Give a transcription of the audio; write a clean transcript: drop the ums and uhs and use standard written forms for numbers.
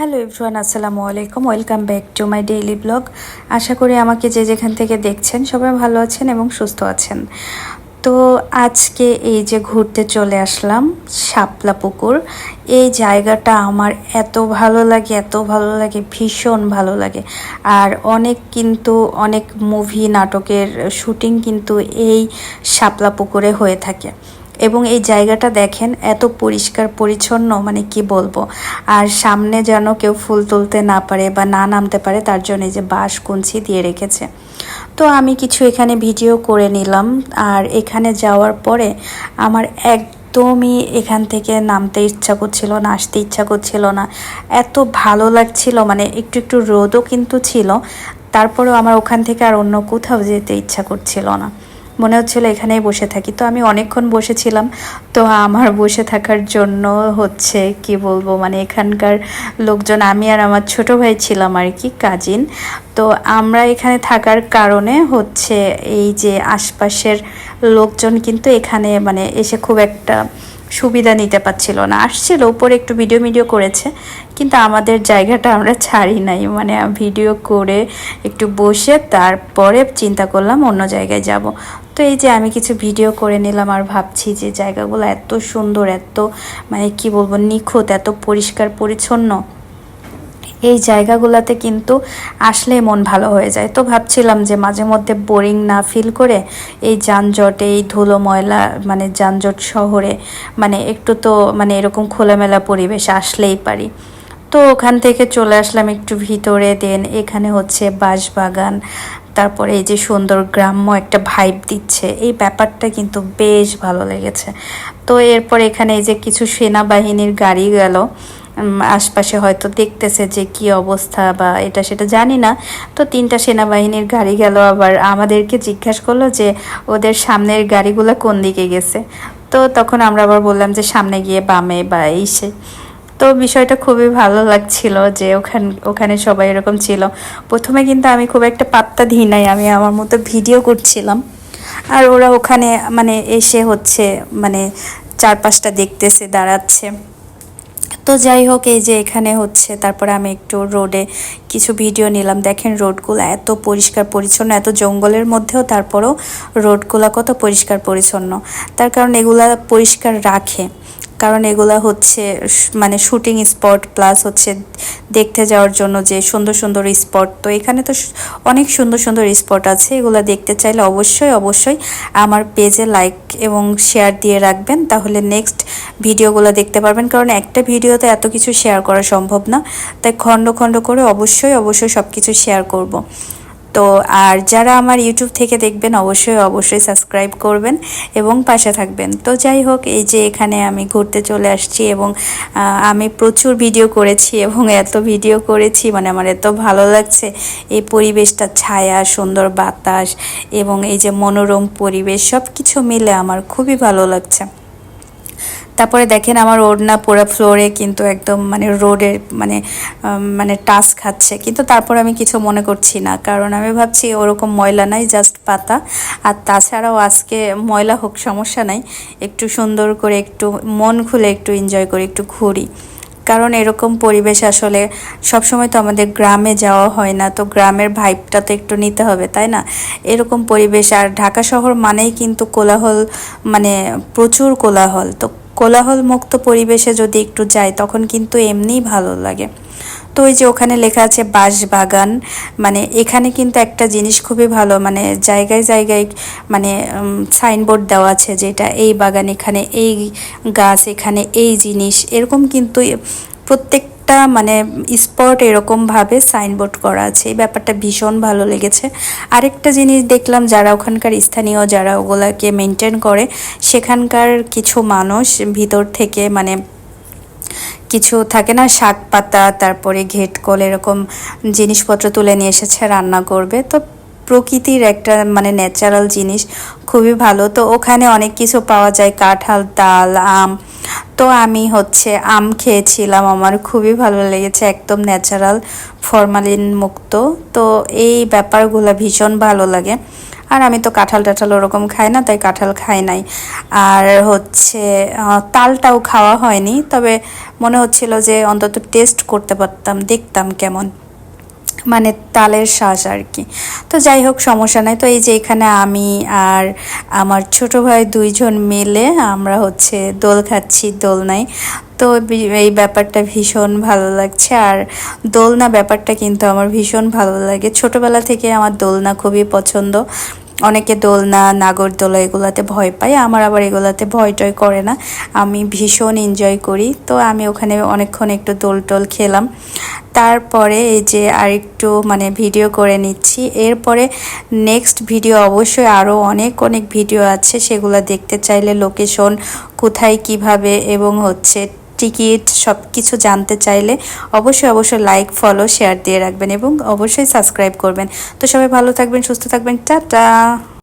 Hello everyone, আসসালামু আলাইকুম। Welcome back to my daily blog. আশা করি আমাকে যে যেখান থেকে দেখছেন সবাই ভালো আছেন এবং সুস্থ আছেন। তো আজকে এই যে ঘুরতে চলে আসলাম শাপলা পুকুর। এই জায়গাটা আমার এত ভালো লাগে, এত ভালো লাগে, ভীষণ ভালো লাগে। আর অনেক মুভি নাটকের শুটিং কিন্তু এই শাপলা পুকুরে হয়ে থাকে। এবং এই জায়গাটা দেখেন এত পরিষ্কার পরিচ্ছন্ন, মানে কি বলবো। আর সামনে যেন কেউ ফুল তুলতে না পারে বা না নামতে পারে, তার জন্য এই যে বাঁশ কুঞ্চি দিয়ে রেখেছে। তো আমি কিছু এখানে ভিডিও করে নিলাম। আর এখানে যাওয়ার পরে আমার একদমই এখান থেকে নামতে ইচ্ছা করছিল না, আসতে ইচ্ছা করছিল না। এত ভালো লাগছিল, মানে একটু একটু রোদও কিন্তু ছিল, তারপরেও আমার ওখান থেকে আর অন্য কোথাও যেতে ইচ্ছা করছিল না। মনে হচ্ছিল এখানেই বসে থাকি। তো আমি অনেকক্ষণ বসেছিলাম। তো আমার বসে থাকার জন্য হচ্ছে কি বলবো, মানে এখানকার লোকজন, আমি আর আমার ছোট ভাই ছিলাম আর কি, কাজিন। তো আমরা এখানে থাকার কারণে হচ্ছে এই যে আশপাশের লোকজন কিন্তু এখানে মানে এসে খুব একটা সুবিধা নিতে পারছিল না। আসছিল উপরে একটু ভিডিও করেছে, কিন্তু আমাদের জায়গাটা আমরা ছাড়ি নাই। মানে ভিডিও করে একটু বসে তারপরে চিন্তা করলাম অন্য জায়গায় যাব। তো এই যে আমি কিছু ভিডিও করে নিলাম আর ভাবছি যে জায়গাগুলো এত সুন্দর, এত মানে কি বলবো নিখুঁত, এত পরিষ্কার পরিচ্ছন্ন। এই জায়গাগুলোতে কিন্তু আসলে মন ভালো হয়ে যায়। তো ভাবছিলাম যে মাঝে মধ্যে বোরিং না ফিল করে এই যানজটে, এই ধুলো ময়লা, মানে যানজট শহরে মানে একটু তো মানে এরকম খোলামেলা পরিবেশ আসলেই পারি। তো ওখান থেকে চলে আসলাম একটু ভিতরে। দেন এখানে হচ্ছে বাঁশবাগান, তারপরে এই যে সুন্দর গ্রাম্য একটা ভাইব দিচ্ছে, এই ব্যাপারটা কিন্তু বেশ ভালো লেগেছে। তো এরপর এখানে এই যে কিছু সেনাবাহিনীর গাড়ি গেল, আশপাশে হয়তো দেখতেছে যে কি অবস্থা বা এটা সেটা জানি না। তো 3টা সেনাবাহিনীর গাড়ি গেল, আবার আমাদেরকে জিজ্ঞাসা করলো যে ওদের সামনের গাড়িগুলো কোন দিকে গেছে। তো তখন আমরা আবার বললাম যে সামনে গিয়ে বামে বা এই সে। তো বিষয়টা খুবই ভালো লাগছিল যে ওখানে সবাই এরকম ছিল। প্রথমে কিন্তু আমি খুব একটা পাত্তা দিই নাই, আমি আমার মতো ভিডিও করছিলাম। আর ওরা ওখানে মানে এসে হচ্ছে মানে চারপাশটা দেখতেছে, দাঁড়াচ্ছে। তো যাই হোক, এই যে এখানে হচ্ছে তারপরে আমি একটু রোডে কিছু ভিডিও নিলাম। দেখেন রোডগুলো এত পরিষ্কার পরিচ্ছন্ন, এত জঙ্গলের মধ্যেও তারপরেও রোডগুলো কত পরিষ্কার পরিচ্ছন্ন। তার কারণ এগুলা পরিষ্কার রাখে, কারণ এগুলা হচ্ছে মানে শুটিং স্পট প্লাস হচ্ছে দেখতে যাওয়ার জন্য যে সুন্দর সুন্দর স্পট। তো এখানে তো অনেক সুন্দর সুন্দর স্পট আছে। এগুলো দেখতে চাইলে অবশ্যই অবশ্যই আমার পেজে লাইক এবং শেয়ার দিয়ে রাখবেন, তাহলে নেক্সট ভিডিওগুলো দেখতে পারবেন। কারণ একটা ভিডিওতে এত কিছু শেয়ার করা সম্ভব না, তাই খণ্ড খণ্ড করে অবশ্যই অবশ্যই সব কিছু শেয়ার করব। তো আর যারা আমার ইউটিউব থেকে দেখবেন অবশ্যই অবশ্যই সাবস্ক্রাইব করবেন এবং পাশে থাকবেন। তো যাই হোক, এই যে এখানে আমি ঘুরতে চলে আসছি এবং আমি প্রচুর ভিডিও করেছি এবং এত ভিডিও করেছি মানে আমার এত ভালো লাগছে। এই পরিবেশটা, ছায়া, সুন্দর বাতাস এবং এই যে মনোরম পরিবেশ, সব কিছু মিলে আমার খুবই ভালো লাগছে। তারপরে দেখেন আমার ওড়না পুরো ফ্লোরে কিন্তু একদম মানে রোডের মানে মানে টাচ খাচ্ছে, কিন্তু তারপর আমি কিছু মনে করছি না, কারণ আমি ভাবছি ওরকম ময়লা নাই, জাস্ট পাতা। আর তাছাড়াও আজকে ময়লা হোক সমস্যা নাই, একটু সুন্দর করে একটু মন খুলে একটু এনজয় করি, একটু ঘুরি। কারণ এরকম পরিবেশ আসলে সবসময় তো আমাদের গ্রামে যাওয়া হয় না, তো গ্রামের ভাইবটা তো একটু নিতে হবে, তাই না? এরকম পরিবেশ। আর ঢাকা শহর মানেই কিন্তু কোলাহল, মানে প্রচুর কোলাহল। তো কোলাহল মুক্ত পরিবেশে যদি একটু যাই তখন কিন্তু এমনিই ভালো লাগে। তো ওই যে ওখানে লেখা আছে বাঁশবাগান, মানে এখানে কিন্তু একটা জিনিস খুবই ভালো, মানে জায়গায় জায়গায় মানে সাইনবোর্ড দেওয়া আছে যেটা এই বাগান, এখানে এই গাছ, এখানে এই জিনিস, এরকম কিন্তু প্রত্যেকটা মানে স্পট এরকমভাবে সাইনবোর্ড করা আছে। এই ব্যাপারটা ভীষণ ভালো লেগেছে। আরেকটা জিনিস দেখলাম, যারা ওখানকার স্থানীয়, যারা ওগুলাকে মেনটেন করে, সেখানকার কিছু মানুষ ভিতর থেকে মানে কিছু থাকে না, শাক পাতা, তারপরে ঘেটকল, এরকম জিনিসপত্র তুলে নিয়ে এসেছে, রান্না করবে। তো প্রকৃতির একটা মানে ন্যাচারাল জিনিস, খুবই ভালো। তো ওখানে অনেক কিছু পাওয়া যায়, কাঁঠাল, তাল, আম। তো আমি হচ্ছে আম খেয়েছিলাম, আমার খুবই ভালো লেগেছে, একদম ন্যাচারাল, ফরমালিন মুক্ত। তো এই ব্যাপারগুলো ভীষণ ভালো লাগে। আর আমি তো কাঁঠাল টাঠাল ওরকম খাই না, তাই কাঁঠাল খাই নাই। আর হচ্ছে তালটাও খাওয়া হয়নি, তবে মনে হচ্ছিল যে অন্তত টেস্ট করতে পারতাম, দেখতাম কেমন, মানে তালের শ্বাস আর কি। তো যাই হোক, সমস্যা নাই। তো এই যে এখানে আমি আর আমার ছোট ভাই দুইজন মিলে আমরা হচ্ছে দোল খাচ্ছি দোলনায়। তো এই ব্যাপারটা ভীষণ ভালো লাগছে। আর দোলনা ব্যাপারটা কিন্তু আমার ভীষণ ভালো লাগে, ছোটবেলা থেকে আমার দোলনা খুবই পছন্দ। অনেকে দোলনা, নাগরদোলা এগুলাতে ভয় পায়, আমার আবার এগুলাতে ভয় টয় করে না, আমি ভীষণ এনজয় করি। তো আমি ওখানে অনেকক্ষণ একটু দোল টোল খেলাম, তারপরে এই যে আরেকটু মানে ভিডিও করে নিচ্ছি। এরপরে নেক্সট ভিডিও অবশ্যই আরও অনেক অনেক ভিডিও আছে, সেগুলো দেখতে চাইলে লোকেশন কোথায় কিভাবে এবং হচ্ছে টিকিট সব কিছু জানতে চাইলে অবশ্যই লাইক, ফলো, শেয়ার দিয়ে রাখবেন এবং অবশ্যই সাবস্ক্রাইব করবেন। তো সবাই ভালো থাকবেন, সুস্থ থাকবেন, টাটা।